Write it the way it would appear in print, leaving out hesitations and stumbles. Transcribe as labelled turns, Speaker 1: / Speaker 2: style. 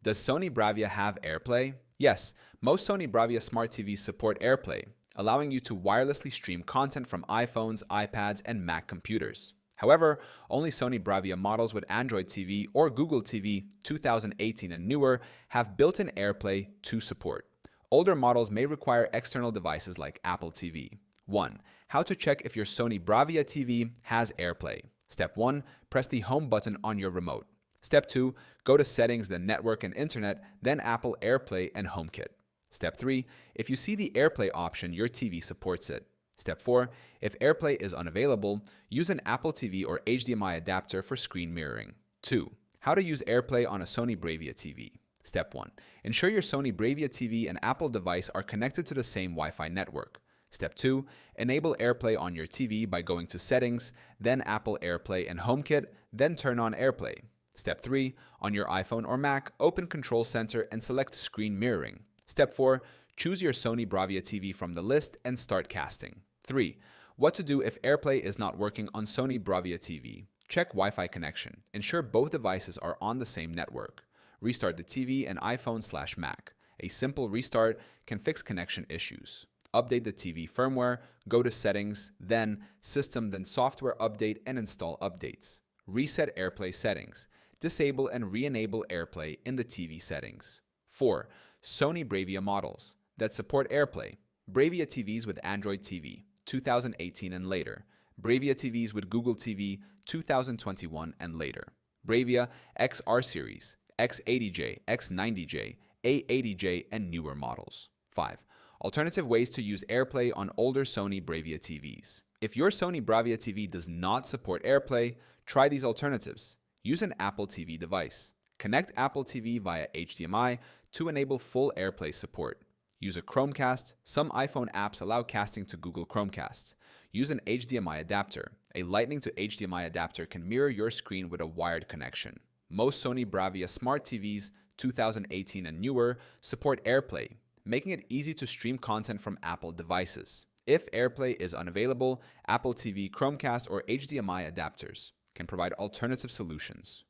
Speaker 1: Does Sony Bravia have AirPlay? Yes, most Sony Bravia Smart TVs support AirPlay, allowing you to wirelessly stream content from iPhones, iPads, and Mac computers. However, only Sony Bravia models with Android TV or Google TV 2018 and newer have built-in AirPlay to support. Older models may require external devices like Apple TV. 1. How to check if your Sony Bravia TV has AirPlay. Step 1. Press the Home button on your remote. Step 2. Go to Settings, then Network and Internet, then Apple AirPlay and HomeKit. Step 3. If you see the AirPlay option, your TV supports it. Step 4. If AirPlay is unavailable, use an Apple TV or HDMI adapter for screen mirroring. 2. How to use AirPlay on a Sony Bravia TV. Step 1. Ensure your Sony Bravia TV and Apple device are connected to the same Wi-Fi network. Step 2. Enable AirPlay on your TV by going to Settings, then Apple AirPlay and HomeKit, then turn on AirPlay. Step 3. On your iPhone or Mac, open Control Center and select Screen Mirroring. Step 4. Choose your Sony Bravia TV from the list and start casting. 3. What to do if AirPlay is not working on Sony Bravia TV. Check Wi-Fi connection. Ensure both devices are on the same network. Restart the TV and iPhone/Mac. A simple restart can fix connection issues. Update the TV firmware, go to Settings, then System, then Software Update and install updates. Reset AirPlay settings. Disable and re-enable AirPlay in the TV settings. 4. Sony Bravia models that support AirPlay. Bravia TVs with Android TV, 2018 and later. Bravia TVs with Google TV, 2021 and later. Bravia XR Series, X80J, X90J, A80J, and newer models. 5. Alternative ways to use AirPlay on older Sony Bravia TVs. If your Sony Bravia TV does not support AirPlay, try these alternatives. Use an Apple TV device. Connect Apple TV via HDMI to enable full AirPlay support. Use a Chromecast. Some iPhone apps allow casting to Google Chromecast. Use an HDMI adapter. A Lightning to HDMI adapter can mirror your screen with a wired connection. Most Sony Bravia Smart TVs 2018 and newer support AirPlay, making it easy to stream content from Apple devices. If AirPlay is unavailable, Apple TV, Chromecast, or HDMI adapters can provide alternative solutions.